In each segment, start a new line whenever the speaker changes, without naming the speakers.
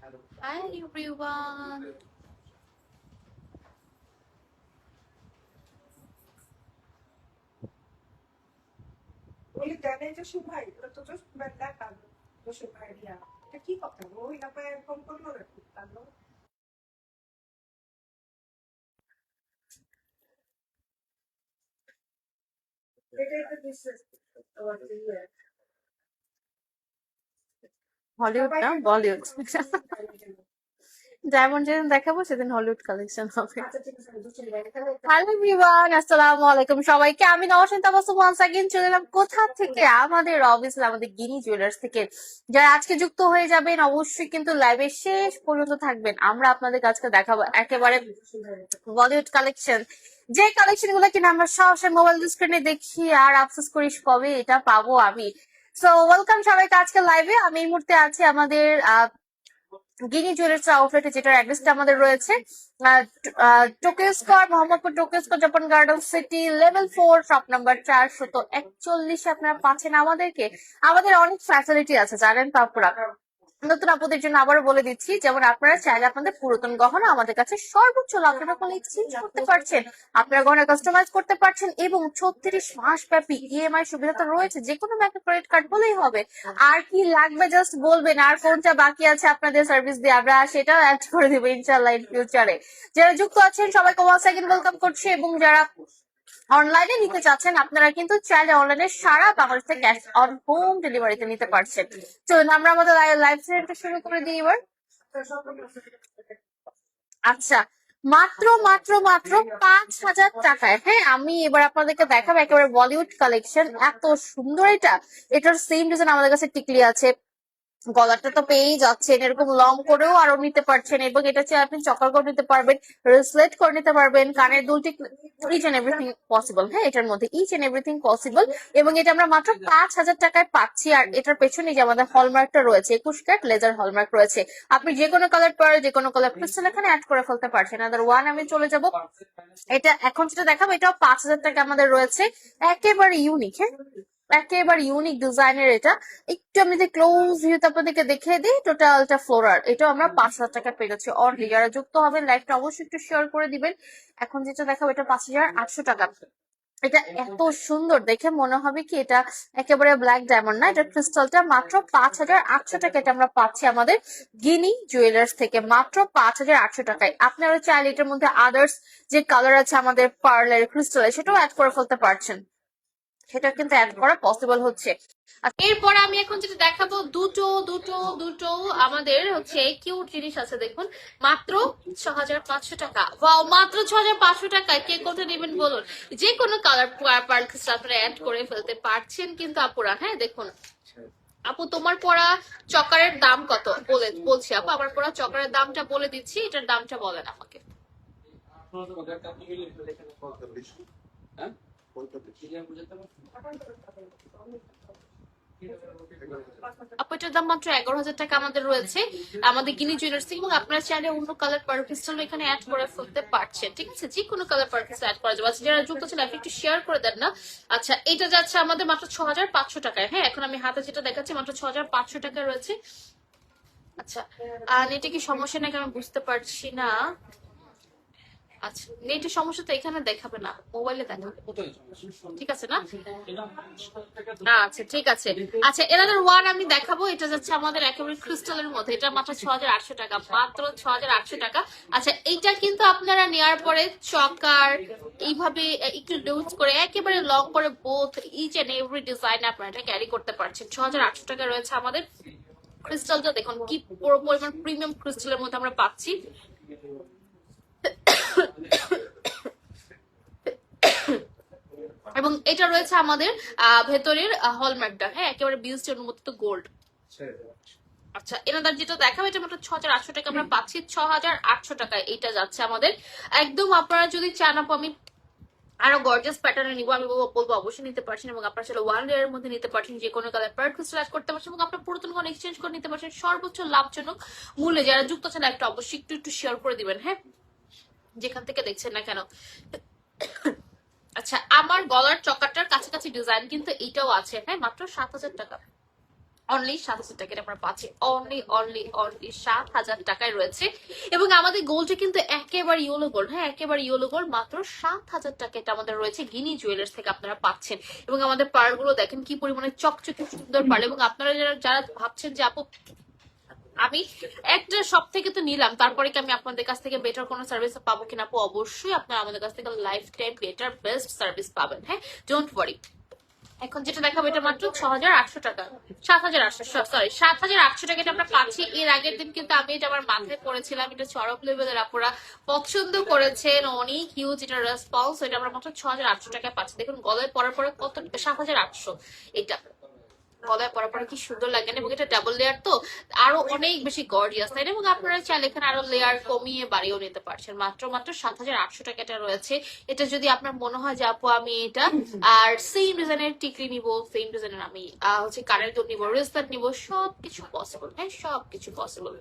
Hi everyone.
ওই জানে জসিম ভাই ওরা তো জসিম ভাই দেখাল জসিম ভাই দিয়া এটা কি কথা ওই আপনার ফোন করলো নাকি তাহলে এটাই তো বিশ্বাস
হলিউড না বলিউড। ডায়মন্ড যেদিন দেখাবো সেদিন হলিউড কালেকশন হবে।
আচ্ছা ঠিক আছে জসিম ভাই
হ্যালো এভরিওয়ান, আসসালামু আলাইকুম সবাইকে। আমি নওশিন তাবাসসুম ওয়ান্স अगेन চলে এলাম কোথা থেকে? আমাদের অবভিয়াসলি আমাদের গিনি জুয়েলার্স থেকে। যারা আজকে যুক্ত হয়ে যাবেন অবশ্যই কিন্তু লাইভে শেষ পর্যন্ত থাকবেন। আমরা আপনাদের কাছে দেখাবো একেবারে বলিউড কালেকশন, যে কালেকশন গুলো কিনা আমরা সবসময় মোবাইল স্ক্রিনে দেখি আর আফসোস করি কবে এটা পাবো আমি। সো ওয়েলকাম সবাইকে আজকে লাইভে। আমি এই মুহূর্তে আছি আমাদের গিনি জুয়েলার্স আউটলেটে, যেটার অ্যাড্রেসটা আমাদের রয়েছে Tokyo square, Mohammadpur Tokyo square, Japan Garden City, level 4, shop number 441। আপনারা পাচ্ছেন আমাদেরকে। আমাদের অনেক ফ্যাসিলিটি আছে জানেন তো আপনারা। নতুন আপুদের জন্য আবারও বলে দিচ্ছি, যেমন আপনারা চাইলে আপনাদের পুরাতন গহনা আমাদের কাছে সর্বোচ্চ লাখ টাকা এক্সচেঞ্জ করতে পারছেন। আপনারা গহনা কাস্টমাইজ করতে পারছেন এবং 36 মাস ব্যাপী ইএমআই সুবিধা তো রয়েছে। যে কোনো ব্যাংকের ক্রেডিট কার্ড বলেই হবে। আর কি লাগবে জাস্ট বলবেন, আর কোনটা বাকি আছে আপনাদের সার্ভিস দিয়ে আমরা সেটাও অ্যাড করে দেবো ইনশাল্লাহ ইন ফিউচারে। যারা যুক্ত আছেন সবাইকে ওয়ান্স অ্যাগেন ওয়েলকাম করছি, এবং যারা অনলাইনে নিতে চাচ্ছেন আপনারা কিন্তু চাইলে অনলাইনে সারা বাংলাদেশ থেকে ক্যাশ অন হোম ডেলিভারিতে নিতে পারছেন। চলুন আমরা আমাদের লাইভ সেশনটা শুরু করে দিই এবার। আচ্ছা, মাত্র মাত্র মাত্র 5,000 টাকায়। হ্যাঁ, আমি এবার আপনাদেরকে দেখাবো একেবারে বলিউড কালেকশন। এত সুন্দর এটা। এটার সেম ডিজাইন আমাদের কাছে টিকলি আছে। গলাটা তো পেয়েই যাচ্ছেন, এরকম লং করেও আরো নিতে পারছেন, এবং এটা চেয়ে আপনি চকার করে নিতে পারবেন, রেসলেট করে নিতে পারবেন, কানের দুলটি, ইচ এন্ড এভরিথিং পসিবল। হ্যাঁ, এটার মধ্যে ইচ এন্ড এভরিথিং পসিবল। এবং এটা আমরা মাত্র 5,000 টাকায় পাচ্ছি। আর এটার পেছনে যে আমাদের হলমার্কটা রয়েছে, 21 ক্যারেট লেজার হলমার্ক রয়েছে। আপনি যে কোনো কালার পার, যে কোনো কালার ক্রিস্টাল এখানে অ্যাড করে ফেলতে পারছেন। আদার ওয়ান আমি চলে যাব। এটা এখন যেটা দেখাবো এটাও 5,000 টাকা আমাদের রয়েছে। একেবারে ইউনিক। হ্যাঁ, একেবারে ইউনিক ডিজাইনের এটা। একটু আমি যদি ক্লোজ ভিউতে আপনাদেরকে দেখিয়ে দিই, টোটালটা ফ্লোরার, এটা আমরা 5,000 টাকা পেয়ে যাচ্ছি অনলি। যারা যুক্ত হবেন লাইভটা অবশ্যই একটু শেয়ার করে দিবেন। এখন যেটা দেখাবো এটা 5,800 টাকা। এটা এত সুন্দর, দেখে মনে হবে কি এটা একেবারে ব্ল্যাক ডায়মন্ড না, এটা ক্রিস্টালটা মাত্র 5,800 টাকা। এটা আমরা পাচ্ছি আমাদের গিনি জুয়েলার্স থেকে মাত্র 5,800 টাকায়। আপনারা চাইলে এটার মধ্যে আদার্স যে কালার আছে আমাদের পার্লের ক্রিস্টালের, সেটাও অ্যাড করে ফেলতে পারছেন। সেটা কিন্তু অ্যাড করা পসিবল হচ্ছে। আর এরপর আমি এখন যেটা দেখাবো, দুটো দুটো দুটো আমাদের হচ্ছে কিউট জিনিস আছে দেখুন, মাত্র 6,500 টাকা। ওয়াও, মাত্র 6,500 টাকায় কে কোনটা নেবেন বলুন। যে কোনো কালার পার্ল আপনারা অ্যাড করে ফেলতে পারছেন কিন্তু আপুরা। হ্যাঁ দেখুন আপু, তোমার পরা চকারের দাম কত বলছি আপু, আমার পরা চকারের দামটা বলে দিচ্ছি, এটার দামটা বলেন আমাকে। আপু এটার দাম মাত্র 11,000 টাকা আমাদের রয়েছে আমাদের গিনি জুয়েলার্স থেকে। এবং আপনারা চাইলে অন্য কালার পার ক্রিস্টাল এখানে অ্যাড করে ফেলতে পারছেন। ঠিক আছে, যে কোনো কালার পার ক্রিস্টাল অ্যাড করা যাবে। আচ্ছা, যারা যুক্ত ছিল আপনি একটু শেয়ার করে দেন না। আচ্ছা, এটা যাচ্ছে আমাদের মাত্র 6,500 টাকায়। হ্যাঁ, এখন আমি হাতে যেটা দেখাচ্ছি মাত্র 6,500 টাকায় রয়েছে। আচ্ছা, আর এটা কি সমস্যা নাকি আমি বুঝতে পারছি না। আচ্ছা, নেটের সমস্যা তো এখানে দেখাবে না, মোবাইলে দেখাবে। ঠিক আছে না? আচ্ছা ঠিক আছে। আচ্ছা, এনাদের ওয়ান আমি দেখাবো। এটা যাচ্ছে আমাদের একেবারে ক্রিস্টালের মধ্যে, এটা মাত্র 6,800 টাকা, মাত্র 6,800 টাকা। আচ্ছা, এইটা কিন্তু আপনারা নেওয়ার পরে চকার এইভাবে একটু লুজ করে একেবারে লং করে both each and every design আপনারা এটা ক্যারি করতে পারছেন। 6,800 টাকা রয়েছে আমাদের। ক্রিস্টালটা দেখুন কি পরিমাণ প্রিমিয়াম ক্রিস্টালের মধ্যে আমরা পাচ্ছি। এবং এটা রয়েছে আমাদের ভেতরের হলমার্কটা। হ্যাঁ, একেবারে বিউটি অনুমোদিত গোল্ড। আচ্ছা, এনাদের যেটা দেখাবো এটা মাত্র 6,800 টাকা আমরা পাচ্ছি। 6,800 টাকায় এটা যাচ্ছে আমাদের। একদম আপনারা যদি চান আপু আমি আরো গর্জাস প্যাটার্নে নিবো, আমি বলবো অবশ্যই নিতে পারছেন। এবং আপনারা সেটা ওয়ান লেয়ারের মধ্যে নিতে পারছেন, যে কোনো কালার পার ক্রিস্টাল অ্যাড করতে পারছেন, এবং আপনার পুরাতন কোনো এক্সচেঞ্জ করে নিতে পারছেন সর্বোচ্চ লাভজনক মূল্যে। যারা যুক্ত আছেন একটা অবশ্যই একটু একটু শেয়ার করে দিবেন। হ্যাঁ, যেখান থেকে দেখছেন না কেন। আচ্ছা, আমার গলার চকাটার কাছাকাছি ডিজাইন কিন্তু এটাও আছে। হ্যাঁ, মাত্র 7,000 টাকা। অনলি 7,000 টাকা আমরা পাচ্ছি, অনলি অনলি অনলি 7,000 টাকায় রয়েছে। এবং আমাদের গোল্ডটা কিন্তু একেবারে ইয়েলো গোল্ড, হ্যাঁ একেবারে ইয়েলো গোল্ড, মাত্র 7,000 টাকা এটা আমাদের রয়েছে গিনি জুয়েলার্স থেকে আপনারা পাচ্ছেন। এবং আমাদের পার্ল গুলো দেখেন কি পরিমাণে চকচকে সুন্দর পার্ল। এবং আপনারা যারা যারা ভাবছেন যে আপু আমি একটা সব থেকে তো নিলাম, তারপরে কি আমি আপনাদের কাছ থেকে বেটার কোনো সার্ভিস পাবো কিনা, আপু অবশ্যই আপনারা আমাদের কাছ থেকে life time better best service পাবেন, হ্যাঁ ডোন্ট ওয়ারি। এখন যেটা দেখাবো এটা মাত্র 6,800 টাকা, 7,800, সরি 7,800 টাকা এটা আমরা পাচ্ছি। এর আগের দিন কিন্তু আমি এটা আমার মাথায় পড়েছিলাম, এটা চরক লেভেলের আপনারা পছন্দ করেছেন, অনেক হিউজ এটা রেসপন্স। এটা আমরা মাত্র 6,800 টাকায় পাচ্ছি। দেখুন গলায় পরার পরে কত, 7,800 এটা গলায় পরার পরে কি সুন্দর লাগে না, এবং এটা ডাবল লেয়ার তো আরো অনেক বেশি গর্জিয়াস তাই না। এবং আপনারা চাইলে এখানে আরো লেয়ার কমিয়ে বাড়িয়েও নিতে পারছেন। মাত্র মাত্র 7,800 টাকা এটা রয়েছে। এটা যদি আপনার মনে হয় যে আপু আমি এটা আর সেম ডিজাইনের টিকলি নিবো, সেম ডিজাইনের আমি হচ্ছে কানের দুল নিবো, রেসলেট নিবো, সবকিছু পসিবল, হ্যাঁ সবকিছু পসিবল।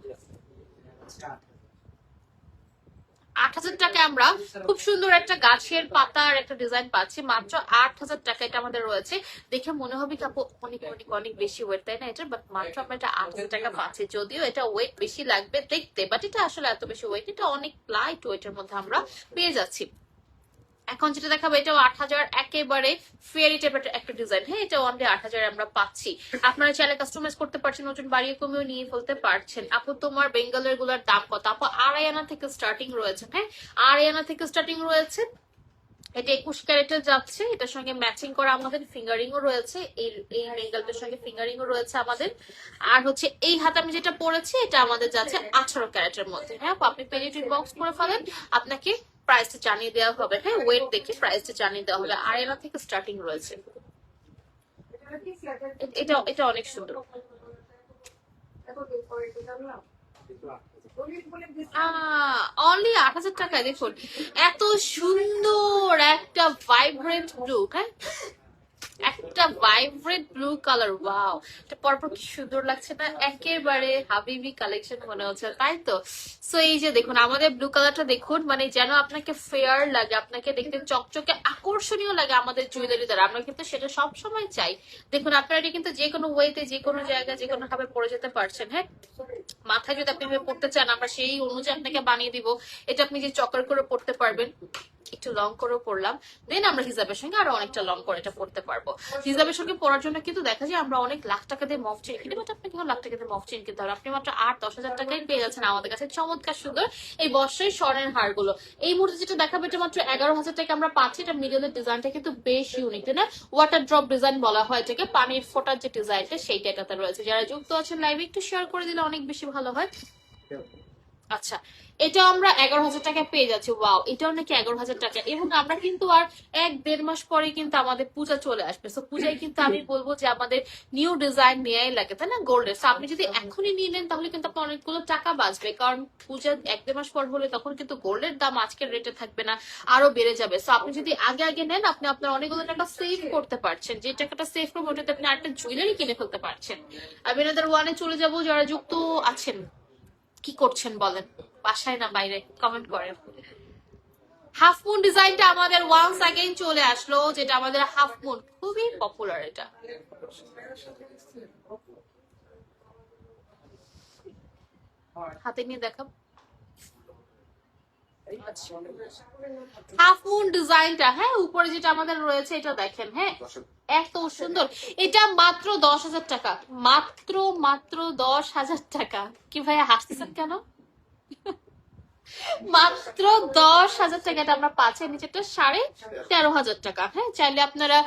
8,000 টাকায় আমরা খুব সুন্দর একটা গাছের পাতার একটা ডিজাইন পাচ্ছি, মাত্র 8,000 টাকা এটা আমাদের রয়েছে। দেখে মনে হবে কি আপু অনেক অনেক অনেক বেশি ওয়েট তাই না এটা, বাট মাত্র আমরা এটা 8,000 টাকা পাচ্ছি। যদিও এটা ওয়েট বেশি লাগবে দেখতে, বাট এটা আসলে এত বেশি ওয়েট, এটা অনেক লাইট ওয়েটের মধ্যে আমরা পেয়ে যাচ্ছি। এখন যেটা দেখাবো এটাও 8,000, একেবারে ফেয়ারি টাইপের একটা ডিজাইন, হ্যাঁ এটা অনলি 8,000 আমরা পাচ্ছি। আপনারা চাইলে কাস্টমাইজ করতে পারছেন, নতুন বাড়িয়ে কমেও নিয়ে ফেলতে পারছেন। আপু তোমার বেঙ্গলের গুলার দাম কত? আপু 2.5 আনা থেকে স্টার্টিং রয়েছে, হ্যাঁ 2.5 আনা থেকে স্টার্টিং রয়েছে। এটা 21 ক্যারেটের যাচ্ছে, এটার সঙ্গে ম্যাচিং করা আমাদের ফিঙ্গারিং ও রয়েছে, এই এই বেঙ্গলটার সঙ্গে ফিঙ্গারিং ও রয়েছে আমাদের। আর হচ্ছে এই হাতে আমি যেটা পরেছি এটা আমাদের যাচ্ছে 18 ক্যারেটের মধ্যে, হ্যাঁ আপনি পেরিটি বক্স করে ফেলেন, আপনাকে প্রাইসটা জানিয়ে দেওয়া হবে, হ্যাঁ ওয়েট দেখে প্রাইসটা জানিয়ে দেওয়া হবে। 2.5 আনা থেকে স্টার্টিং রয়েছে। এটা এটা অনেক সুন্দর। অনলি 8,000 টাকায় দেখুন এত সুন্দর একটা ভাইব্রেন্ট ব্লু, হ্যাঁ একটা ভাইব্রেন্ট ব্লু কালার, ওয়াও এটা পরপর কি সুন্দর লাগছে না, একেবারে হাবিবি কালেকশন মনে হচ্ছে তাই তো। সো এই যে দেখুন আমাদের ব্লু কালারটা দেখুন, মানে যেন আপনাকে ফেয়ার লাগে, আপনাকে দেখতে চকচকে আকর্ষণীয় লাগে আমাদের জুয়েলারি দ্বারা, আমরা কিন্তু সেটা সব সময় চাই। দেখুন আপনারা এটা কিন্তু যে কোনো ওয়েতে যে কোনো জায়গায় যে কোনো ভাবে পরে যেতে পারছেন, হ্যাঁ মাথায় যদি আপনি পড়তে চান আমরা সেই অনুযায়ী আপনাকে বানিয়ে দিব। এটা আপনি যে চক্কর করে পড়তে পারবেন, একটু লং করেও পড়লাম, দেন আমরা হিজাবের সঙ্গে আরো অনেকটা লং করে এটা পড়তে পারবো। হিজাবের সঙ্গে পড়ার জন্য কিন্তু দেখা যায় আমরা অনেক লাখ টাকা দিয়ে মফ চেন কিনি, বাট আপনাকে লাখ টাকা দিয়ে মফ চেন কিনতে হবে, আপনি মাত্র 8-10 হাজার টাকায় পেয়ে যাচ্ছেন আমাদের কাছে চমৎকার সুন্দর এই বর্ষের স্বর্ণের হার গুলো। এই মুহূর্তে যেটা দেখাবো এটা মাত্র 11,000 টাকা আমরা পাচ্ছি। এটা মিডলের ডিজাইনটা কিন্তু বেশ ইউনিক তাই না, ওয়াটার ড্রপ ডিজাইন বলা হয় এটাকে, পানির ফোটার যে ডিজাইনটা সেইটা এটাতে রয়েছে। যারা যুক্ত আছেন লাইভে একটু শেয়ার করে দিলে অনেক বেশি ভালো হয়। আচ্ছা এটা আমরা 11,000 টাকায় পেয়ে যাচ্ছি, ওয়াও এটাও নাকি 11,000 টাকা। এবং আমরা কিন্তু আর 1-1.5 মাস পরে কিন্তু আমাদের পূজা চলে আসবে, তো পূজায় কিন্তু আমি বলবো যে আমাদের নিউ ডিজাইন নেয়াই লাগে তাই না গোল্ডের। আপনি যদি এখনই নিয়ে নেন তাহলে কিন্তু আপনার অনেকগুলো টাকা বাঁচবে, কারণ পূজা 1-2 মাস পর হলে তখন কিন্তু গোল্ডের দাম আজকের রেটে থাকবে না, আরো বেড়ে যাবে। তো আপনি যদি আগে আগে নেন আপনি আপনার অনেকগুলো টাকা সেভ করতে পারছেন, যে টাকাটা সেভ করবো ওটাতে আপনি আরেকটা জুয়েলারি কিনে ফেলতে পারছেন। আমি এনাদের ওয়ানে চলে যাবো, যারা যুক্ত আছেন কি করছেন বলেন, বাসায় না বাইরে, কমেন্ট করেন। হাফ মুন ডিজাইনটা আমাদের ওয়ান্স अगेन চলে আসলো, যেটা আমাদের হাফ মুন খুবই পপুলার। এটা হাতে নিয়ে দেখাব, হাফ মুন ডিজাইনটা, হ্যাঁ উপরে যেটা আমাদের রয়েছে এটা দেখেন, হ্যাঁ এত সুন্দর। এটা মাত্র 10,000 টাকা, মাত্র মাত্র 10,000 টাকা। কি ভাইয়া হাসতেছেন কেন? মাত্র 10,000 টাকা এটা আমরা পাচ্ছি। নিচেটা 13,500 টাকা, হ্যাঁ চাইলে আপনারা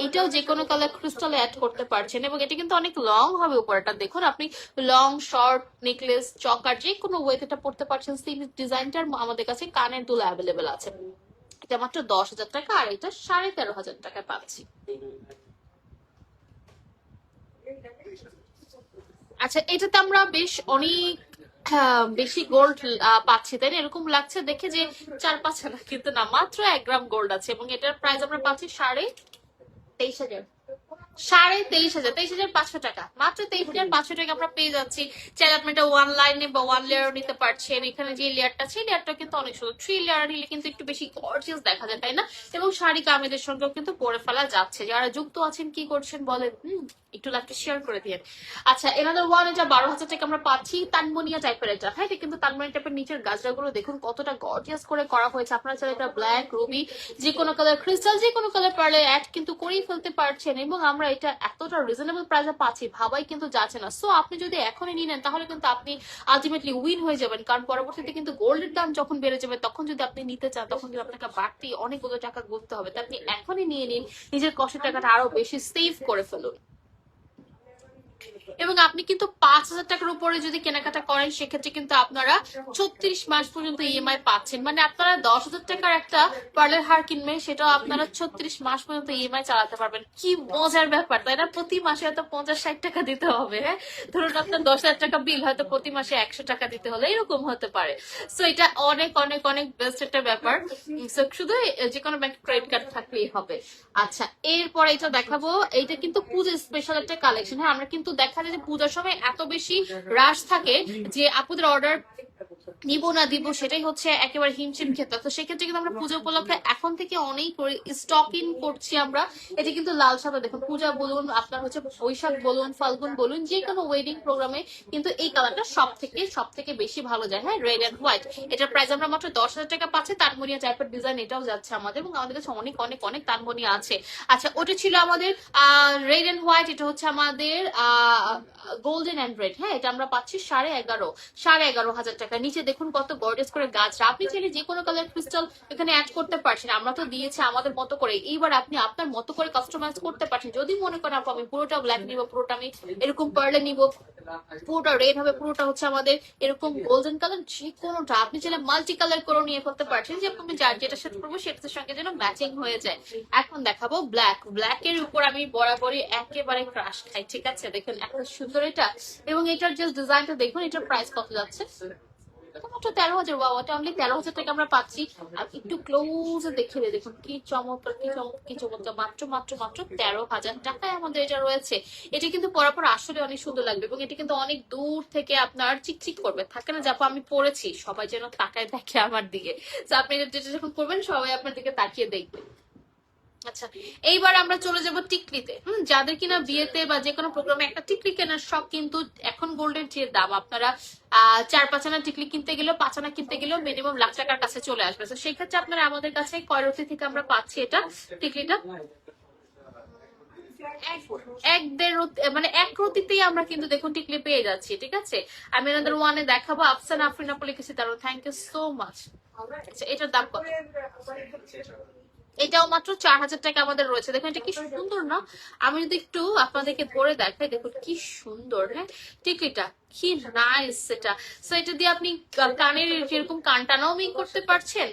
এটাও যে কোনো কালার ক্রিস্টালে অ্যাড করতে পারছেন। এবং এটা কিন্তু অনেক লং হবে উপরটা, দেখুন আপনি লং শর্ট নেকলেস চকার যে কোনো ওয়েতে এটা পড়তে পারছেন। সেম ডিজাইনটার আমাদের কাছে কানের দুল অ্যাভেলেবেল আছে। এটা মাত্র 10,000 টাকা আর এটা 13,500 টাকায় পাচ্ছি। আচ্ছা এটাতে আমরা বেশ অনেক বেশি গোল্ড পাচ্ছি তাই না, এরকম লাগছে দেখে যে 4-5 আনা, কিন্তু না মাত্র 1 গ্রাম গোল্ড আছে। এবং এটার প্রাইস আমরা পাচ্ছি 23,500, 23,500 টাকা, মাত্র 23,500 টাকা আমরা পেয়ে যাচ্ছি। চাইলে আপনি এটা 1 লাইনে বা 1 লেয়ার নিতে পারছেন। এখানে যে লেয়ারটা আছে লেয়ারটা কিন্তু অনেক সুন্দর, 3 লেয়ার নিলে কিন্তু একটু বেশি গর্জিয়াস দেখা যায় তাই না। এবং শাড়ি কামিজের সঙ্গেও কিন্তু পরে ফেলা যাচ্ছে। যারা যুক্ত আছেন কি করছেন বলেন, একটু লাইভটা শেয়ার করে দিন। আচ্ছা, এনাদের ওয়ান, এটা 12,000 টাকা আমরা পাচ্ছি, তানমনিয়া টাইপের এটা। হ্যাঁ, এটা কিন্তু তানমনিয়া টাইপের নিচের গাছগুলো দেখুন কতটা গর্জিয়াস করে করা হয়েছে। আপনারা চাইলে এটা ব্ল্যাক, রুবি, যে কোনো কালার, ক্রিস্টাল, যে কোনো কালার পারলে অ্যাড কিন্তু করেই ফেলতে পারছেন, এবং আমরা এটা এতটা রিজনেবল প্রাইসে পাচ্ছি, ভাবাই কিন্তু যাচ্ছে না। সো আপনি যদি এখনই নিয়ে নেন তাহলে কিন্তু আপনি আলটিমেটলি উইন হয়ে যাবেন, কারণ পরবর্তীতে কিন্তু গোল্ডের দাম যখন বেড়ে যাবে তখন যদি আপনি নিতে চান তখন কিন্তু আপনাকে বাড়তি অনেকগুলো টাকা গুনতে হবে। তাই আপনি এখনই নিয়ে নিন, নিজের কষ্টের টাকাটা আরো বেশি সেভ করে ফেলুন। এবং আপনি কিন্তু 5,000 টাকার উপরে যদি কেনাকাটা করেন সেক্ষেত্রে কিন্তু আপনারা 36 মাস পর্যন্ত ইএমআই পাচ্ছেন। মানে আপনারা 10,000 টাকার একটা পার্লের হার কিনবেন, সেটাও আপনারা 36 মাস পর্যন্ত ইএমআই চালাতে পারবেন। কি মজার ব্যাপার তাই না? প্রতি মাসে হয়তো 50-60 টাকা দিতে হবে। হ্যাঁ, ধরুন আপনার 10,000 টাকা বিল, হয়তো প্রতি মাসে 100 টাকা দিতে হলে এরকম হতে পারে। সো এটা অনেক অনেক অনেক বেস্ট একটা ব্যাপার। শুধু যে কোনো ব্যাংক ক্রেডিট কার্ড থাকলেই হবে। আচ্ছা, এরপরে এটা দেখাবো, এইটা কিন্তু পূজা স্পেশাল একটা কালেকশন। হ্যাঁ, আমরা কিন্তু দেখা যায় যে পূজার সময় এত বেশি রাশ থাকে যে আপুদের অর্ডার নিব না দিব সেটাই হচ্ছে একেবারে হিমশিম খেতে। তো সেক্ষেত্রে কিন্তু আমরা পূজা উপলক্ষে এখন থেকে অনেক স্টক ইন করছি আমরা। এটা কিন্তু লাল সাদা, দেখুন পূজা বলুন, আপনার হচ্ছে বৈশাখ বলুন, ফাল্গুন বলুন, যে কোনো ওয়েডিং প্রোগ্রামে কিন্তু এই কালারটা সব থেকে বেশি ভালো যায়। হ্যাঁ, রেড এন্ড হোয়াইট, এটার প্রাইস আমরা মাত্র 10,000 টাকা পাচ্ছি। তানমনিয়া টাইপের ডিজাইন এটাও যাচ্ছে আমাদের, এবং আমাদের কাছে অনেক অনেক অনেক তানমনিয়া আছে। আচ্ছা, ওটা ছিল আমাদের রেড এন্ড হোয়াইট, এটা হচ্ছে আমাদের গোল্ডেন এন্ড রেড। হ্যাঁ, এটা আমরা পাচ্ছি 11,500 টাকা। নিচে দেখুন কত গর্জিয়াস করে গাছ। আপনি চাইলে যে কোনো কালার ক্রিস্টাল এখানে অ্যাড করতে পারছেন, আমরা তো দিয়েছি আমাদের মতো করে। এইবার আপনি আপনার মতো করে কাস্টমাইজ করতে পারছেন। যদি মনে করেন আপু আমি পুরোটা ব্ল্যাক নিব, পুরোটা আমি এরকম পার্লে নিব, পুরোটা রেড হবে, পুরোটা হচ্ছে আমাদের এরকম গোল্ডেন কালার, যে কোনোটা আপনি চাইলে মাল্টি কালার করে নিয়ে ফেলতে পারছেন, যে আমি যার যেটা সেট করবো সেটার সঙ্গে যেন ম্যাচিং হয়ে যায়। এখন দেখাবো ব্ল্যাকের উপর আমি বরাবরই একেবারে ক্রাশ খাই। ঠিক আছে, দেখুন এত সুন্দর এটা, এবং এটার যে ডিজাইনটা দেখুন, এটার প্রাইস কত যাচ্ছে? মাত্র 13,000। বাবা, এটা অনলি 13,000 টাকা আমরা পাচ্ছি। আর একটু ক্লোজ দেখে দেখুন কি চমৎকার, কি চমৎকার, কি চমৎকার। মাত্র মাত্র মাত্র 13,000 টাকায় আমাদের এটা রয়েছে। এটা কিন্তু পরার পর আসলে অনেক সুন্দর লাগবে, এবং এটা কিন্তু অনেক দূর থেকে আপনার চিকচিক করবে। থাকে না যাপা আমি পড়েছি, সবাই যেন তাকায় দেখে আমার দিকে। তো আপনি যেটা যখন করবেন সবাই আপনার দিকে তাকিয়ে দেখবে। আচ্ছা, এইবার আমরা চলে যাব টিকলিতে। যাদের কিনা বিয়েতে বা যে কোনো প্রোগ্রামে একটা টিকলি কেনার শখ, কিন্তু এখন গোল্ডের যে দাম, আপনারা 4-5 আনা টিকলি কিনতে গেলেও, 5 আনা কিনতে গেলেও মিনিমাম লাখ টাকার কাছে চলে আসবে। তো সেই ক্ষেত্রে আপনারা আমাদের কাছে কয়রতি থেকে আমরা পাচ্ছি এটা টিকলিটা এক দেড় মানে এক রতিতেই আমরা কিন্তু দেখুন টিকলি পেয়ে যাচ্ছি। ঠিক আছে, আমি আমাদের ওয়ানে দেখাবো। আফসান আফরিন আপু লিখেছি, তার থ্যাংক ইউ সো মাচ। আচ্ছা, এটার দাম কত? এটাও মাত্র 4,000 টাকা আমাদের রয়েছে। দেখুন এটা কি সুন্দর না? আমি যদি একটু আপনাদেরকে ধরে দেখাই, দেখুন কি সুন্দর। হ্যাঁ, টিকলিটা কি নাইস এটা। সো এটা দিয়ে আপনি কানের যেরকম কানটানাও মেক করতে পারছেন।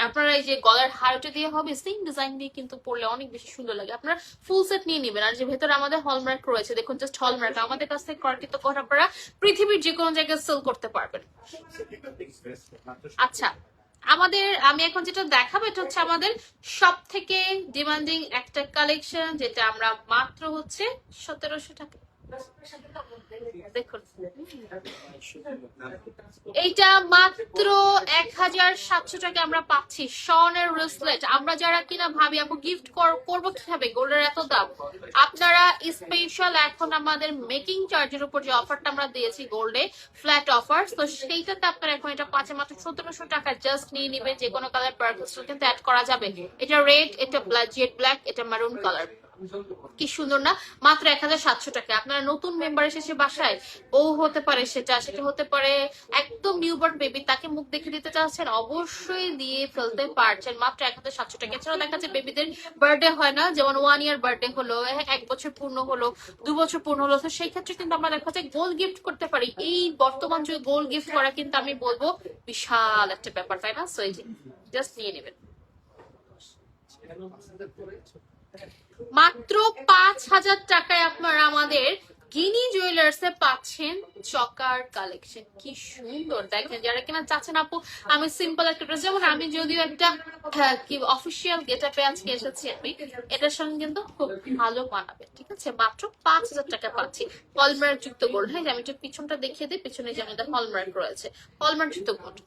আপনারা এই যে গলার হারটা দিয়ে হবে, সেম ডিজাইন দিয়ে কিন্তু পরলে অনেক বেশি সুন্দর লাগে। আপনারা ফুল সেট নিয়ে নেবেন। আর যে ভেতরে আমাদের হলমার্ক রয়েছে, দেখুন জাস্ট হলমার্ক, আমাদের কাছ থেকে করার কিন্তু আপনারা পৃথিবীর যে কোনো জায়গায় সেল করতে পারবেন। আচ্ছা, আমি এখন যেটা দেখাবো এটা হচ্ছে আমাদের সব থেকে ডিমান্ডিং একটা কালেকশন, যেটা আমরা মাত্র হচ্ছে 1,700 টাকা। দেখুন এইটা মাত্র 1,700 টাকা আমরা পাচ্ছি। স্বর্ণের ব্রেসলেট। আমরা যারা কিনা ভাবি আপু গিফট করবো কিভাবে, গোল্ডের এত দাম, আপনারা স্পেশাল এখন আমাদের মেকিং চার্জের উপর যে অফারটা আমরা দিয়েছি গোল্ডে, ফ্ল্যাট অফার, তো সেইটাতে আপনারা এখন এটা পাচ্ছে মাত্র 1,700 টাকা। জাস্ট নিয়ে নিবে, যে কোনো কালার পার ক্রিস্টাল কিন্তু অ্যাড করা যাবে। এটা রেড, এটা জেড ব্ল্যাক, এটা মেরুন কালার। কি সুন্দর না? মাত্র 1,700 টাকা। আপনারা নতুন মেম্বার এসেছে বাসায়, বউ হতে পারে, সেটা হতে পারে একদম নিউবর্ন বেবি, তাকে মুখ দেখে দিতে চাচ্ছেন, অবশ্যই দিয়ে ফেলতে পারছেন মাত্র 1,700 টাকা। এছাড়াও দেখা যাচ্ছে বেবিদের বার্থডে হয় না, যেমন 1 ইয়ার বার্থডে হলো, 1 বছর পূর্ণ হলো, 2 বছর পূর্ণ হলো, তো সেই ক্ষেত্রে কিন্তু আমরা দেখা যায় গোল্ড গিফট করতে পারি। এই বর্তমান যুগে গোল্ড গিফট করা কিন্তু আমি বলবো বিশাল একটা ব্যাপার, তাই না? সো এই যে জাস্ট নিয়ে নেবেন। মাত্র 5,000 টাকায় আপনারা আমাদের গিনি জুয়েলার্স এ পাচ্ছেন চকার কালেকশন। কি সুন্দর দেখেন, যারা কিনা চাচ্ছেন আপু আমি সিম্পল একটা ড্রেস, যেমন আমি যদিও একটা কি অফিসিয়াল গেটআপে আজকে এসেছি, আমি এটার সঙ্গে কিন্তু খুব ভালো মানাবে। ঠিক আছে, মাত্র 5,000 টাকা পাচ্ছি। হলমার্ক যুক্ত গোল্ড। হ্যাঁ, আমি একটু পিছনটা দেখিয়ে দিই, পিছনে যে আমাদের হলমার্ক রয়েছে, হলমার্ক যুক্ত গোল্ড।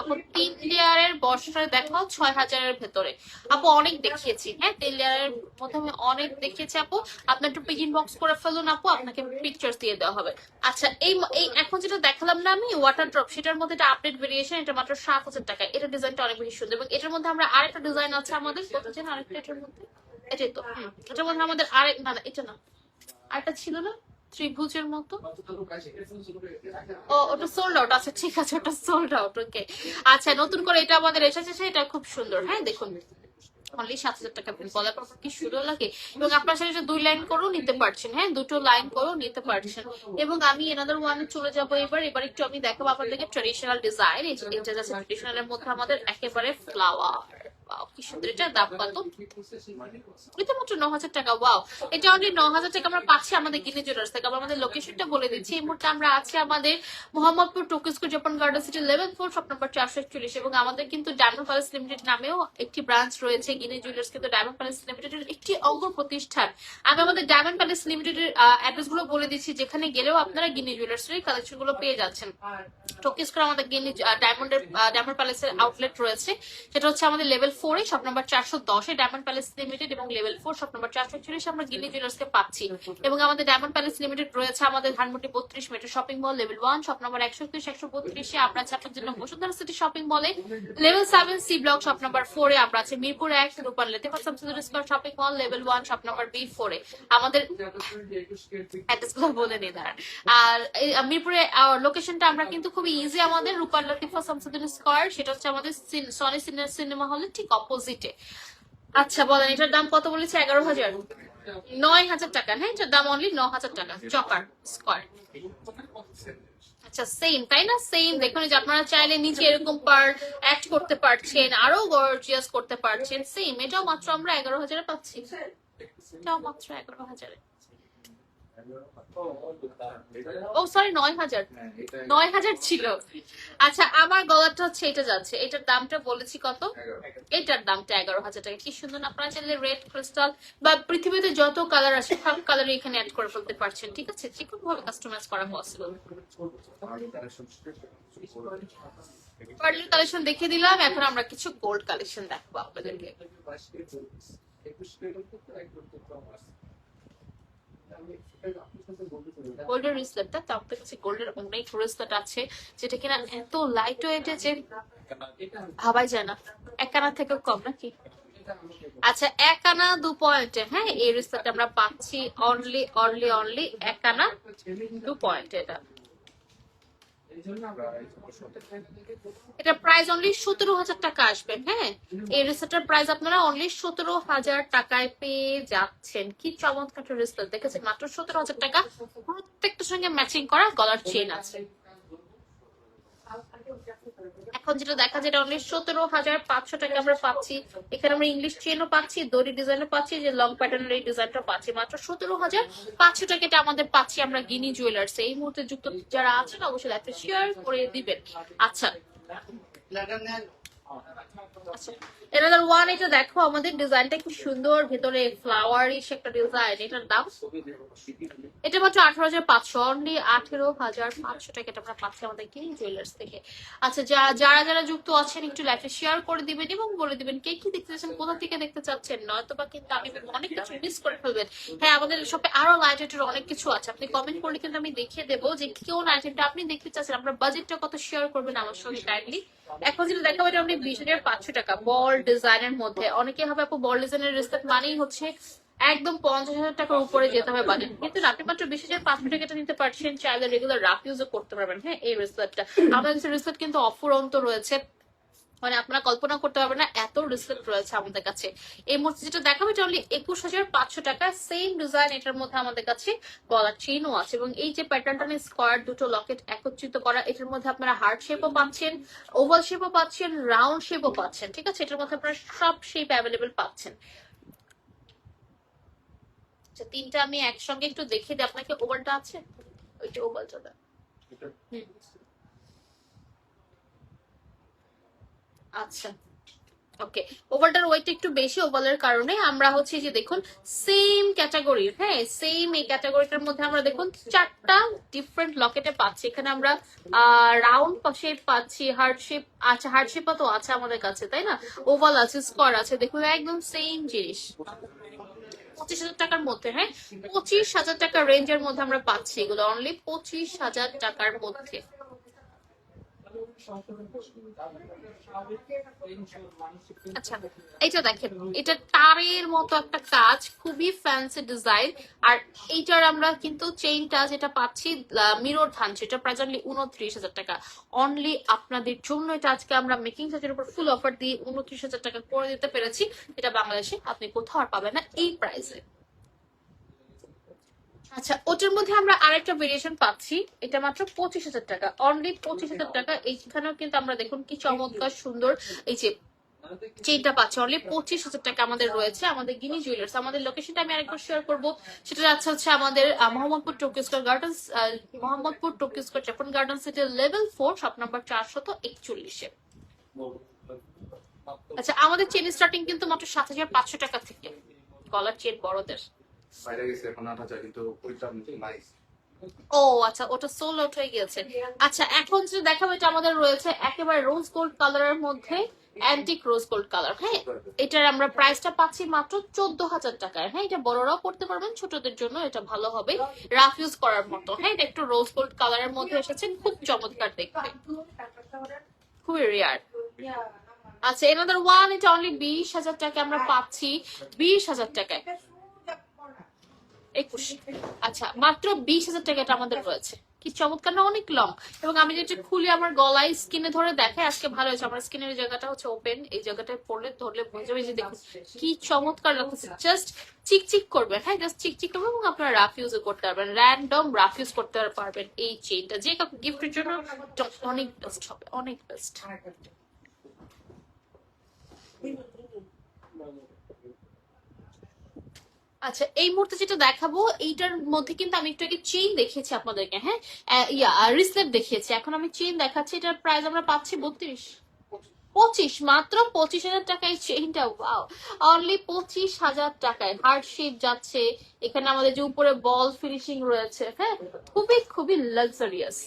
আপু 3 লেয়ারের বর্ষায় দেখাও 6,000-এর ভেতরে। আপু অনেক দেখিয়েছি, হ্যাঁ 3 লেয়ারের মধ্যে আমি অনেক দেখিয়েছি আপু। আপনার একটু পিক ইনবক্স করে ফেলুন আপু, আপনাকে পিকচার্স দিয়ে দেওয়া হবে। আচ্ছা, এই এখন যেটা দেখালাম না আমি ওয়াটার ড্রপ, সেটার মধ্যে একটা আপডেট ভেরিয়েশন, এটা মাত্র 7,000 টাকা। এটা ডিজাইনটা অনেক বেশি সুন্দর, এবং এটার মধ্যে আমরা আরেকটা ডিজাইন আছে আমাদের, কত যেন আরেকটা এটার মধ্যে, এটাই তো এটার মধ্যে আমাদের আরেক, না না এটা না, আরেকটা ছিল না ত্রিভুজের মতো, ও ওটা সোল্ড আউট। আচ্ছা ঠিক আছে, ওটা সোল্ড আউট। ওকে, আচ্ছা নতুন করে এটা আমাদের এসেছে, এটা খুব সুন্দর। হ্যাঁ দেখুন, অনলি 7,000 টাকা বলার পর কি সুন্দর লাগে, এবং আপনার সাথে 2 লাইন করেও নিতে পারছেন। হ্যাঁ, 2 লাইন করেও নিতে পারছেন। এবং আমি এনাদার ওয়ানে চলে যাব এবার একটু আমি দেখাবো আপনাদেরকে ট্রেডিশনাল ডিজাইন। এটা যাচ্ছে ট্রেডিশনালের মধ্যে আমাদের একেবারে ফ্লাওয়ার। ওয়াও কি সুন্দর, এটা দাম কত? এটা মাত্র 9,000 টাকা। ওয়াও, এটা অনলি 9,000 টাকা আমরা পাচ্ছি আমাদের গিনি জুয়েলার্স থেকে। আমরা আমাদের লোকেশনটা বলে দিচ্ছি, এই মুহূর্তে আমরা আছি আমাদের মোহাম্মদপুর টোকিস্কো Japan Garden City level 4 shop number 441, এবং আমাদের কিন্তু ডায়মন্ড প্যালেস লিমিটেড নামেও একটি ব্রাঞ্চ রয়েছে। গিনি জুয়েলার্স কিন্তু ডায়মন্ড প্যালেস লিমিটেডের একটি অঙ্গ প্রতিষ্ঠান। আমি আমাদের ডায়মন্ড প্যালেস লিমিটেডের অ্যাড্রেস গুলো বলে দিচ্ছি, যেখানে গেলেও আপনারা গিনি জুয়েলার্স এর কালেকশন গুলো পেয়ে যাচ্ছেন। টোকিস্কো আমাদের গিনি ডায়মন্ড প্যালেসের আউটলেট রয়েছে, সেটা হচ্ছে আমাদের level 4 A shop number 410 a diamond palace limited, এবং লেভেল 4 শপ নাম্বার 441 আমরা গিনি জুয়েলার্স কে পাচ্ছি। এবং আমাদের ডায়মন্ড প্যালেস লিমিটেড রয়েছে আমাদের Dhanmondi 32 metro shopping mall level 1 shop number 131 132 এ। আমরা আছি আপনার জন্য বসুন্ধরা সিটি শপিং মলে level 7 C block shop number 4 এ। আমরা আছি মিরপুর 1 রূপান লেতিফা সামসুদুল square shopping mall level 1 shop number B4 এ। আমাদের অ্যাড্রেস গুলো বলে নিই দাঁড়ান। আর মিরপুরে লোকেশনটা আমরা কিন্তু খুবই ইজি, আমাদের রূপান লতিফা শামসুদ্দিন স্কয়ার, সেটা হচ্ছে আমাদের সনি সিনেমা হলের ঠিক অপোজিটে। আচ্ছা বলেন, এটার দাম কত বলেছে? 11,000, 9,000 টাকা। হ্যাঁ, এটার দাম অনলি 9,000 টাকা চকার স্কয়ার। আচ্ছা সেম তাই না? সেম দেখুন, যে আপনারা চাইলে নিচে এরকম পার অ্যাড করতে পারছেন, আরো গর্জিয়াস করতে পারছেন। সেম এটাও মাত্র আমরা 11,000 এ পাচ্ছি, এটাও মাত্র 11,000 এ। ও সরি, 9,000, 9,000 ছিল। আচ্ছা, আমার গলাটা হচ্ছে এটা যাচ্ছে, এটার দামটা বলেছি কত? এটার দামটা 11,000 টাকা। কি সুন্দর, আপনারা চাইলে রেড ক্রিস্টাল বা পৃথিবীতে যত কালার আছে সব কালার এখানে অ্যাড করে ফেলতে পারছেন। ঠিক আছে, যে কোনো ভাবে কাস্টমাইজ করা পসিবল। পার্লের কালেকশন দেখিয়ে দিলাম, এখন আমরা কিছু গোল্ড কালেকশন দেখবো আপনাদেরকে। গোল্ডের রিসলেটটা তো আমাদের কাছে গোল্ডের অনেক রিসলেট আছে, যেটা কিনা এত লাইট ওয়েট যে ভাবাই যায় না। 1 আনা থেকে কম নাকি? আচ্ছা, 1 আনা 2 পয়েন্টে। হ্যাঁ, এই রিসলেট আমরা পাচ্ছি অনলি 1 আনা 2 পয়েন্ট। এটা প্রাইস অনলি 17,000 টাকা আসবে। হ্যাঁ, এই রিসেটের প্রাইস আপনারা অনলি 17,000 টাকায় পেয়ে যাচ্ছেন। কি চমৎকার রিসেট দেখেছেন, মাত্র 17,000 টাকা। প্রত্যেকটার সঙ্গে ম্যাচিং করা গলার চেইন আছে। এখন যেটা দেখা যায়, এটা অনলি 17,500 টাকা আমরা পাচ্ছি। এখানে আমরা ইংলিশ চেনও পাচ্ছি, দড়ি ডিজাইনও পাচ্ছি, যে লং প্যাটার্নের এই ডিজাইনটা পাচ্ছি মাত্র 17,500 টাকা। এটা আমাদের পাচ্ছি আমরা গিনি জুয়েলার্স। এই মুহূর্তে যুক্ত যারা আছেন অবশ্যই লাইভটা শেয়ার করে দিবেন। আচ্ছা এনাদার ওয়ান, এটা দেখো আমাদের ডিজাইনটা কি সুন্দর, ভেতরে ফ্লাওয়ারিশ একটা ডিজাইন। এটার দাম এটা মাত্র 18,500, অনলি 18,500 টাকা এটা আমরা পাচ্ছি আমাদের গিনি জুয়েলার্স থেকে। আচ্ছা, যারা যুক্ত আছেন একটু লাইভটা শেয়ার করে দিবেন, এবং বলে দিবেন কে কি দেখতে চাচ্ছেন, কোথা থেকে দেখতে চাচ্ছেন, নয়তো বা কিন্তু আমি অনেক কিছু মিস করে ফেলবেন। হ্যাঁ, আমাদের শপে আরো লাইটের অনেক কিছু আছে, আপনি কমেন্ট করলে কিন্তু আমি দেখিয়ে দেবো যে কোন আইটেমটা আপনি দেখতে চাচ্ছেন। আমরা বাজেটটা কত শেয়ার করবেন আমার সঙ্গে কাইন্ডলি। এখন যেটা দেখাবো, এটা আপনি 20,500 টাকা বল ডিজাইনের মধ্যে। অনেকে হবে আপু বল ডিজাইনের রিসেট মানেই হচ্ছে একদম 50,000 টাকার উপরে যেতে হবে বাজেট, কিন্তু আপনি মাত্র 20,500 টাকা এটা নিতে পারছেন, চাইলে রেগুলার রাফ ইউজও করতে পারবেন। হ্যাঁ, এই রিসেটটা আমাদের কাছে রিসেট কিন্তু অফুরন্ত রয়েছে, মানে আপনারা কল্পনা করতে পারবেন না এত রিসেট রয়েছে আমাদের কাছে। এই মুহূর্তে যেটা দেখাবো, এটা অনলি 21,500 টাকা। সেম ডিজাইন, এটার মধ্যে আমাদের কাছে গলার চেইনও আছে, এবং এই যে প্যাটার্নটা স্কোয়ার দুটো লকেট একত্রিত করা, এটার মধ্যে আপনারা হার্ট শেপও পাচ্ছেন, ওভাল শেপও পাচ্ছেন, রাউন্ড শেপও পাচ্ছেন। ঠিক আছে, এটার মধ্যে আপনারা সব শেপ অ্যাভেলেবেল পাচ্ছেন। আচ্ছা, তিনটা আমি একসঙ্গে একটু দেখিয়ে দিই আপনাকে। ওভালটা আছে, ওইটা ওভালটা দেন। হুম, আচ্ছা ওকে। ওভালটার ওয়েট একটু বেশি, ওভালের কারণে আমরা হচ্ছে যে দেখুন সেম ক্যাটাগরির, হ্যাঁ সেম এই ক্যাটাগরিটার মধ্যে আমরা দেখুন চারটা ডিফারেন্ট লকেটে পাচ্ছি। এখানে আমরা রাউন্ড শেপ পাচ্ছি, হার্ট শেপ আছে, হার্ট শেপ তো আছে আমাদের কাছে তাই না, ওভাল আছে, স্কোয়ার আছে, দেখুন একদম সেম জিনিস। 25,000 টাকার মধ্যে, হ্যাঁ 25,000 টাকার রেঞ্জের মধ্যে আমরা পাচ্ছি এগুলো, অনলি 25,000 টাকার মধ্যে। আচ্ছা, এটা দেখেন, এটা তারের মতো একটা কাজ, খুবই ফ্যান্সি ডিজাইন। আর এইটার আমরা কিন্তু চেইনটা যেটা পাচ্ছি মিরর থানছে, এটা প্রাইস অনলি 29,000 টাকা। অনলি আপনাদের জন্য এটা আজকে আমরা মেকিং চার্জের উপর ফুল অফার দিয়ে 29,000 টাকা করে দিতে পেরেছি। এটা বাংলাদেশে আপনি কোথাও আর পাবেন না এই প্রাইসে। আচ্ছা, ওটার মধ্যে আমরা আরেকটা ভেরিয়েশন পাচ্ছি, এটা মাত্র 25,000 টাকা, অনলি 25,000 টাকা। এইখানেও কিন্তু আমরা দেখুন কি চমৎকার সুন্দর এই যে চেইনটা পাচ্ছি, অনলি 25,000 টাকা আমাদের রয়েছে আমাদের গিনি জুয়েলার্স। আমাদের লোকেশনটা আমি আরেকবার শেয়ার করবো, সেটা যাচ্ছে হচ্ছে আমাদের Mohammadpur Tokyo square gardens, Mohammadpur Tokyo square Japan gardens সিটির লেভেল 4, শপ নাম্বার 441। আচ্ছা, আমাদের চেন স্টার্টিং কিন্তু মাত্র 7,500 টাকা থেকে, গলার চেন বড়দের।
বাইরে গেছে এখন 8,000, কিন্তু ওইটা নাই।
ও আচ্ছা, ওটা সোল আউট হয়ে গিয়েছে। আচ্ছা, এখন যেটা দেখাবো এটা আমাদের রয়েছে একেবারে রোজ গোল্ড কালারের মধ্যে, অ্যান্টিক রোজ গোল্ড কালার, হ্যাঁ এটার আমরা প্রাইসটা পাচ্ছি মাত্র 14,000 টাকায়। হ্যাঁ, এটা বড়রাও পড়তে পারবেন, ছোটদের জন্য এটা ভালো হবে, রাফ ইউজ করার মতো। হ্যাঁ, এটা একটু রোজ গোল্ড কালারের মধ্যে এসেছে, খুব চমৎকার দেখতে, খুবই রেয়ার। আচ্ছা, এনাদার ওয়ান, এটা অনলি 20,000 টাকা আমরা পাচ্ছি, 20,000 টাকায় 21। আচ্ছা, মাত্র 20,000 টাকা এটা আমাদের রয়েছে, কি চমৎকার না, অনেক লং। এবং আমি যেটা খুলি আমার গলায় স্কিনে ধরে দেখাই আজকে, ভালো হয়েছে, আমার স্কিনের জায়গাটা হচ্ছে ওপেন, এই জায়গাটায় পড়লে ধরলে বুঝে বুঝে দেখুন কি চমৎকার লাগছে, জাস্ট চিকচিক করবে, হ্যাঁ জাস্ট চিকচিক করবে, এবং আপনারা রাফ ইউজও করতে পারবেন, র্যান্ডম রাফ ইউজ করতে পারবেন। এই চেইনটা যে কাউকে গিফটের জন্য অনেক বেস্ট হবে, অনেক বেস্ট। আচ্ছা, এই মুহূর্তে যেটা দেখাবো এইটার মধ্যে কিন্তু আমি একটু আগে চেইন দেখিয়েছি আপনাদেরকে, হ্যাঁ রিসলেট দেখিয়েছি, এখন আমি চেইন দেখাচ্ছি। এটার প্রাইস আমরা পাচ্ছি 25, মাত্র 25,000 টাকায় চেইনটা, ওয়াও, অনলি 25,000 টাকায় হার্ট শেপ যাচ্ছে। এখানে আমাদের যে উপরে বল ফিনিশিং রয়েছে, হ্যাঁ খুবই খুবই লাক্সারিয়াস।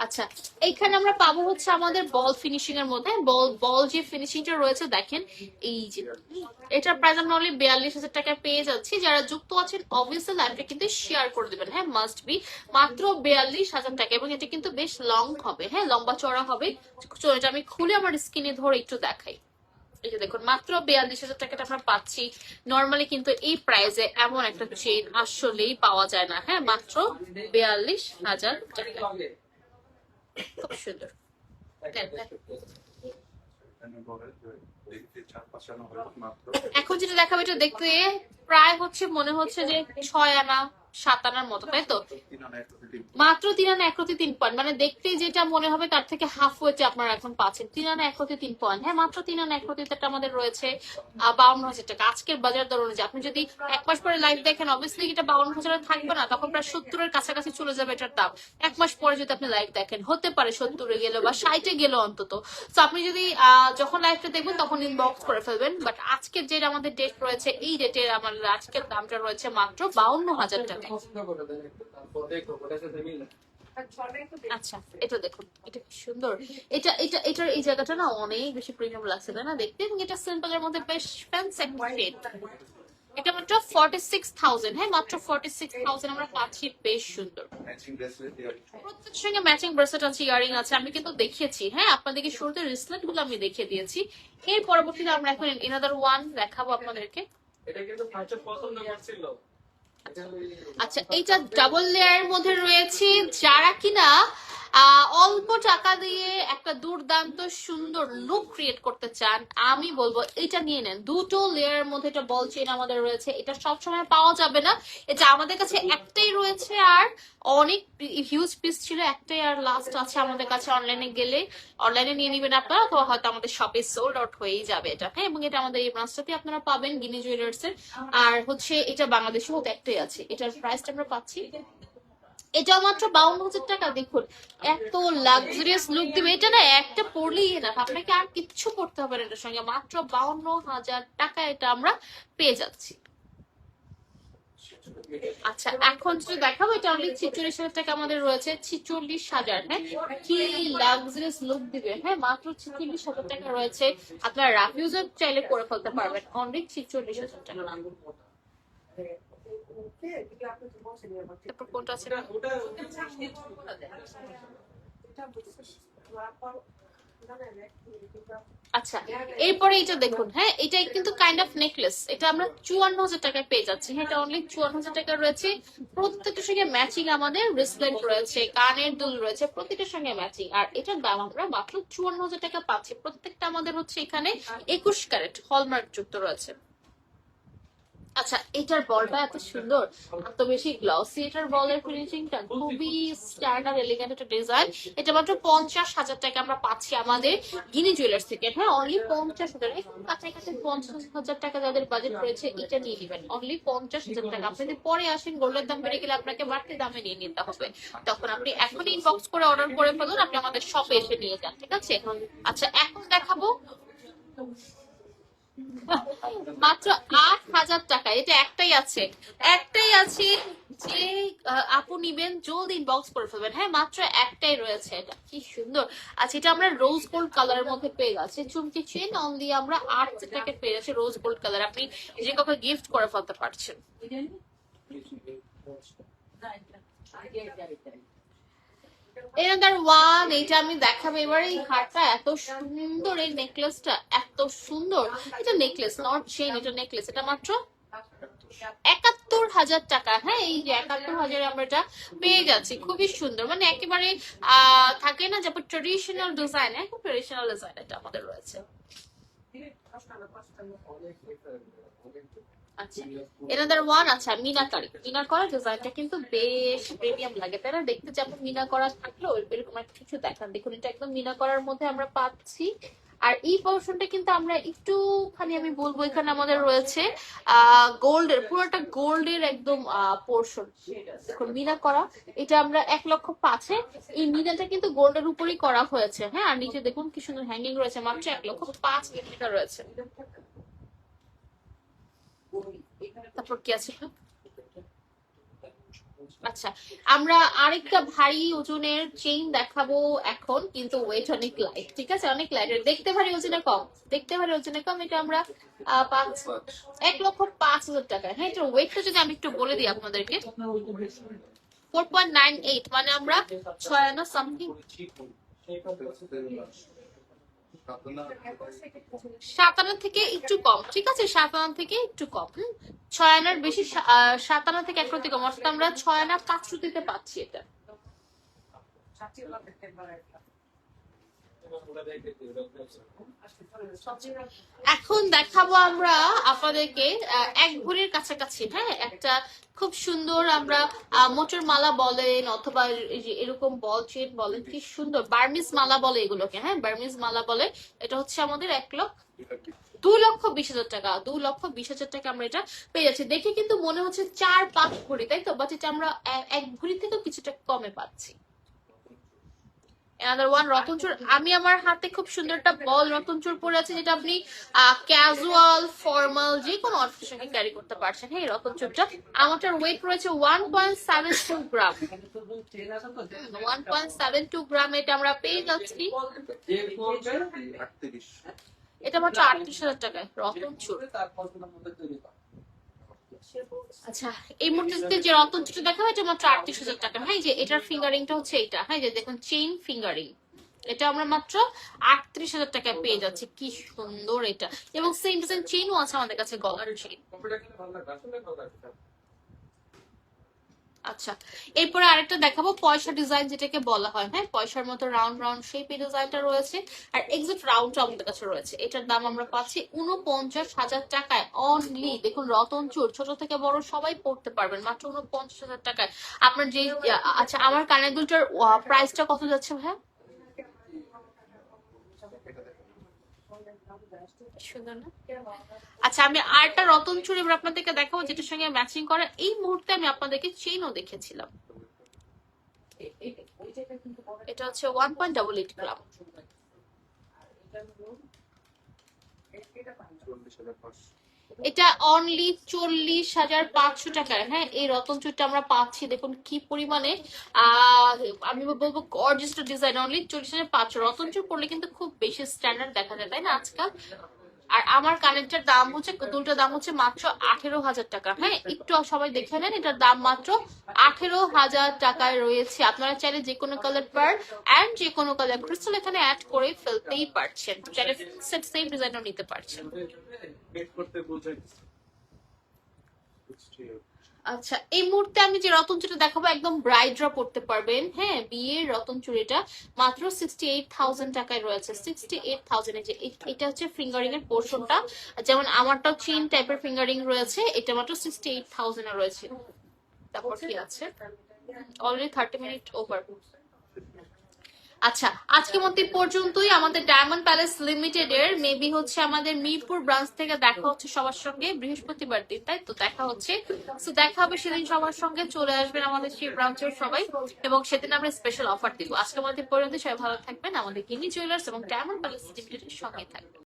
আচ্ছা, এইখানে আমরা পাবো হচ্ছে আমাদের বল ফিনিশিং এর মধ্যে, বল বল যে ফিনিশিংটা রয়েছে দেখেন, এই যে এটার প্রাইস আমরা অনলি 42,000 টাকায় পেয়ে যাচ্ছি। যারা যুক্ত আছেন অবভিয়াসলি লাইভটা কিন্তু শেয়ার করে দিবেন, হ্যাঁ মাস্ট বি, মাত্র 42,000 টাকা। এবং এটা কিন্তু বেশ লং হবে, হ্যাঁ লম্বা চড়া হবে। চলো এটা আমি খুলে আমার স্কিনে ধরে একটু দেখাই। এই যে দেখুন, মাত্র 42,000 টাকাটা আমরা পাচ্ছি। নর্মালি কিন্তু এই প্রাইসে এমন একটা চেইন আসলেই পাওয়া যায় না, হ্যাঁ মাত্র 42,000 টাকা, খুব সুন্দর। এখন যেটা দেখাবো এটা দেখতে প্রায় হচ্ছে মনে হচ্ছে যে 6 আনা 7 আনার মতো, তাই তো, মাত্র 3 আনা 1/3 পয়েন্ট, মানে দেখতে যেটা মনে হবে তার থেকে হাফ ওয়েটে আপনারা এখন পাচ্ছেন 3 আনা 1/3 পয়েন্ট। হ্যাঁ, মাত্র 3 আনা 1/3 আমাদের রয়েছে 52,000 টাকা আজকের বাজার দর অনুযায়ী। আপনি যদি এক মাস পরে লাইভ দেখেন অবভিয়াসলি এটা 52,000 থাকবে না, তখন প্রায় 70-এর কাছাকাছি চলে যাবে এটার দাম। এক মাস পরে যদি আপনি লাইভ দেখেন হতে পারে 70-এ গেল বা 60-এ গেল অন্তত। তো আপনি যদি যখন লাইভটা দেখবেন তখন ইনবক্স করে ফেলবেন। বাট আজকের যে আমাদের ডেট রয়েছে, এই ডেটের আমাদের আজকের দামটা রয়েছে মাত্র 52,000 টাকা। আচ্ছা, এটা দেখুন, এটা কি সুন্দর, এটা এটা এটার এই জায়গাটা না অনেক বেশি প্রিমিয়াম লাগছে তাই না দেখতে, এবং এটা সিম্পলের মধ্যে বেশ ফ্যান্সি একটা শেড। এটা মাত্র 46,000, হ্যাঁ মাত্র 46,000 আমরা পাচ্ছি, বেশ সুন্দর। প্রত্যেকের সঙ্গে ম্যাচিং ব্রেসলেট আছে, ইয়ারিং আছে, আমি কিন্তু দেখিয়েছি, হ্যাঁ আপনাদেরকে শুরুতে রিসলেট গুলো আমি দেখিয়ে দিয়েছি। এর পরবর্তীতে আমরা এখন এনাদার ওয়ান দেখাবো আপনাদেরকে।
এটা কিন্তু ফার্স্টে প্রথম নাম্বার ছিল।
আচ্ছা, এইটা ডাবল লেয়ারের মধ্যে রয়েছে, যারা কিনা অল্প টাকা দিয়ে একটা দুর্দান্ত সুন্দর লুক ক্রিয়েট করতে চান, আমি বলবো এটা নিয়ে নেন। দুটো লেয়ারের মধ্যে একটা বল চেইন আমাদের রয়েছে, এটা সবসময় পাওয়া যাবে না, এটা আমাদের কাছে একটাই রয়েছে, আর অনেক হিউজ পিস ছিল একটাই, আর লাস্ট আছে আমাদের কাছে। অনলাইনে গেলে অনলাইনে নিয়ে নিবেন আপনারা, অথবা হয়তো আমাদের শপে সোল্ড আউট হয়েই যাবে এটা, হ্যাঁ। এবং এটা আমাদের এই ব্রাঞ্চটাতে আপনারা পাবেন, গিনি জুয়েলার্স এর। আর হচ্ছে এটা বাংলাদেশে হতে একটাই আছে, এটার প্রাইসটা আমরা পাচ্ছি এটা মাত্র 52,000 টাকা। দেখুন এত লাক্সারিয়াস লুক দিবে এটা, না একটা পরলেই না, আপনাকে আর কিচ্ছু করতে হবে না এটার সঙ্গে। মাত্র 52,000 টাকা এটা আমরা পেয়ে যাচ্ছি। আচ্ছা এখন যেটা দেখাবো এটা অনলি 46,000 টাকা আমাদের রয়েছে। 46,000, হ্যাঁ, কি লাক্সারিয়াস লুক দিবে, হ্যাঁ। মাত্র 46,000 টাকা রয়েছে, আপনারা রাফ ইউজও চাইলে করে ফেলতে পারবেন অনলি 46,000 টাকা। তারপর কোনটা আছে? আচ্ছা এরপরে এটা দেখুন, হ্যাঁ, এটা কিন্তু কাইন্ড অফ নেকলেস, এটা আমরা 54,000 টাকায় পেয়ে যাচ্ছি, হ্যাঁ। এটা অনলি 54,000 টাকা রয়েছে। প্রত্যেকটার সঙ্গে ম্যাচিং আমাদের ব্রেসলেট রয়েছে, কানের দুল রয়েছে, প্রত্যেকটার সঙ্গে ম্যাচিং। আর এটার দাম আমরা মাত্র 54,000 টাকা পাচ্ছি। প্রত্যেকটা আমাদের হচ্ছে এখানে 21 ক্যারেট হলমার্ক যুক্ত রয়েছে। আচ্ছা এটার বলটা এত সুন্দর, এত বেশি গ্লসি, এটার বলের ফিনিশিংটা খুবই স্ট্যান্ডার্ড এলিগেন্ট একটা ডিজাইন। এটা মাত্র 50,000 টাকা আমরা পাচ্ছি আমাদের গিনি জুয়েলার্স থেকে, হ্যাঁ। অনলি 50,000, এখন কাছাকাছি 50,000 টাকা যাদের বাজেট রয়েছে এটা নিয়ে নেবেন অনলি 50,000 টাকা। আপনি যদি পরে আসেন গোল্ডের দাম বেড়ে গেলে আপনাকে বাড়তি দামে নিয়ে নিতে হবে, তখন আপনি এখনই ইনবক্স করে অর্ডার করে ফেলুন, আপনি আমাদের শপে এসে নিয়ে যান, ঠিক আছে। আচ্ছা এখন দেখাবো মাত্র 8,000 টাকা, এটা একটাই আছে, একটাই আছে। যে আপু নিবেন জলদি ইনবক্স করে ফেলবেন, হ্যাঁ। মাত্র একটাই রয়েছে, এটা কি সুন্দর। আচ্ছা এটা আমরা রোজ গোল্ড কালারের মধ্যে পেয়ে যাচ্ছি, চুমকি চেন অনলি আমরা 8,000 টাকায় পেয়ে যাচ্ছি রোজ গোল্ড কালার। আপনি যে কাউকে গিফট করে ফেলতে পারছেন। এনাদার ওয়ান, এটা আমি দেখাবো এবার। এই হারটা এত সুন্দর, এই নেকলেসটা এত সুন্দর। এটা নেকলেস নট চেইন, এটা নেকলেস। এটা মাত্র 71,000 টাকা, হ্যাঁ। এই যে 71,000 আমরা এটা পেয়ে যাচ্ছি, খুবই সুন্দর, মানে একেবারে থাকে না যে ট্রেডিশনাল ডিজাইন, একদম ট্রেডিশনাল ডিজাইন এটা আমাদের রয়েছে। আচ্ছা এনাদার ওয়ান, আচ্ছা মিনা করা ডিজাইনটা কিন্তু বেশ প্রিমিয়াম লাগে, তাই না? দেখতে যেমন মিনা করা থাকলেও এরকম একটা কিছু দেখান। দেখুন এটা একদম মিনা করার মধ্যে আমরা পাচ্ছি। আর এই পোর্শনটা কিন্তু আমরা একটুখানি আমি বলবো এখানে আমাদের রয়েছে গোল্ডের, পুরোটা গোল্ডের একদম পোর্শন। দেখুন মিনা করা, এটা আমরা 1,05,000। এই মিনাটা কিন্তু গোল্ডের উপরই করা হয়েছে, হ্যাঁ। আর নিচে দেখুন কি সুন্দর হ্যাঙ্গিং রয়েছে, মাত্র 1,05,000 মিটার রয়েছে। তারপর কি আছে? আচ্ছা আমরা আরেকটা ভারী ওজনের চেইন দেখাবো এখন, কিন্তু ওয়েট অনেক লাইট, ঠিক আছে, অনেক লাইট। দেখতে ভারী ওজনে কম, দেখতে ভারী ওজনে কম। এটা আমরা 1,05,000 টাকা, হ্যাঁ। এটার ওয়েটটা যদি আমি একটু বলে দিই আপনাদেরকে, 4.98, মানে আমরা 6 আনা সামথিং, 7 আনা থেকে একটু কম, ঠিক আছে, 7 আনা থেকে একটু কম, 6 আনার বেশি, 7 আনা থেকে 1 রতি কম, অর্থাৎ আমরা 6 আনা 5 রতিতে পাচ্ছি এটা। এখন দেখাবো আমরা আপনাদেরকে এক ভরির কাছাকাছি, হ্যাঁ, একটা খুব সুন্দর আমরা মোটর মালা বলেন অথবা এরকম বল চেন বলেন, কি সুন্দর বার্মিজ মালা বলে এগুলোকে, হ্যাঁ, বার্মিজ মালা বলে। এটা হচ্ছে আমাদের 2,20,000 টাকা, 2,20,000 টাকা আমরা এটা পেয়ে যাচ্ছি। দেখে কিন্তু মনে হচ্ছে 4-5 ভরি, তাই তো, বাট এটা আমরা 1 ভরি থেকেও কিছুটা কমে পাচ্ছি। another one রতনচুর, আমি আমার হাতে খুব সুন্দর একটা বল রতনচুর পরে আছে, যেটা আপনি ক্যাজুয়াল ফর্মাল যে কোনো আউটফিটের সঙ্গে ক্যারি করতে পারছেন, হ্যাঁ। এই রতনচুরটা আমারটার ওয়েট রয়েছে 1.72 গ্রাম, 1.72 গ্রাম এটা আমরা পেয়ে যাচ্ছি। এটা মাত্র 38,000 টাকায় রতনচুর। আচ্ছা এই মুহূর্তে যে রতনচুরটা দেখাবো এটা মাত্র 38,000 টাকা, হ্যাঁ। যে এটার ফিঙ্গারিংটা হচ্ছে এইটা, হ্যাঁ, যে দেখুন চেইন ফিঙ্গারিং, এটা আমরা মাত্র 38,000 টাকায় পেয়ে যাচ্ছি, কি সুন্দর এটা। এবং সেম ডিজাইন চেইনও আছে আমাদের কাছে, গলার চেইন। আচ্ছা, এরপরে আরেকটা দেখাবো পয়সা ডিজাইন যেটাকে বলা হয়, হ্যাঁ পয়সার মতো রাউন্ড রাউন্ড শেপ এই ডিজাইনটা রয়েছে, আর এক্সাক্ট রাউন্ডটা আমাদের কাছে রয়েছে। এটার দাম আমরা পাচ্ছি 49,000 টাকায় অনলি। দেখুন রতন চুর ছোট থেকে বড় সবাই পড়তে পারবেন মাত্র 49,000 টাকায়। আপনার যে আচ্ছা আমার কানের দুলটার প্রাইসটা কত যাচ্ছে ভাইয়া? সুন্দর না? আচ্ছা আমি আরেকটা রতন চুড়ি এবার আপনাদেরকে দেখাবো যেটার সঙ্গে ম্যাচিং করা। এই মুহূর্তে আমি আপনাদেরকে চেইনও দেখেছিলাম, এটা হচ্ছে 1.88 গ্রাম।
40,500
এটা অনলি 40,500 টাকায়, হ্যাঁ এই রতন চুড়িটা আমরা পাচ্ছি। দেখুন কি পরিমাণে আমি বলবো গর্জিয়াস ডিজাইন, অনলি 40,500। রতন চুড় পরলে কিন্তু খুব বেশি স্ট্যান্ডার্ড দেখা যায় তাই না আজকাল। আর আমার কানেরটার দাম হচ্ছে, দুলটার দাম হচ্ছে মাত্র 18,000 টাকা। হ্যাঁ একটু সবাই দেখে নেন, এটার দাম মাত্র 18,000 টাকায় রয়েছে। আপনারা চাইলে যে কোনো কালার পার এন্ড যে কোনো কালার ক্রিস্টাল এখানে অ্যাড করে ফেলতেই পারছেন, চাইলে ফিক্সড সেম ডিজাইনও নিতে পারছেন।
বেট করতে বুঝাই।
আচ্ছা এই মুহূর্তে আমি যে রতন চুড়ি দেখাবো একদম ব্রাইডরা পড়তে পারবেন, হ্যাঁ বিয়ের রতন চুড়িটা মাত্র 68,000 টাকায় রয়েছে। 68,000 এ যে এটা হচ্ছে ফিঙ্গারিং এর পোর্শনটা, যেমন আমারটাও চেইন টাইপের ফিঙ্গারিং রয়েছে, এটা মাত্র 68,000 এ রয়েছে। তারপর কি আছে, অলরেডি 30 মিনিট ওভার। আচ্ছা আজকের মতো এই পর্যন্তই আমাদের ডায়মন্ড প্যালেস লিমিটেড এর মেবি হচ্ছে আমাদের মিরপুর ব্রাঞ্চ থেকে দেখা হচ্ছে সবার সঙ্গে বৃহস্পতিবার দিন, তাই তো দেখা হচ্ছে। তো দেখা হবে সেদিন, সবার সঙ্গে চলে আসবেন আমাদের সেই ব্রাঞ্চের সবাই, এবং সেদিন আমরা স্পেশাল অফার দিব। আজকের মতো এই পর্যন্ত, সবাই ভালো থাকবেন, আমাদের গিনি জুয়েলার্স এবং ডায়মন্ড প্যালেস লিমিটেড এর সঙ্গে থাকবেন।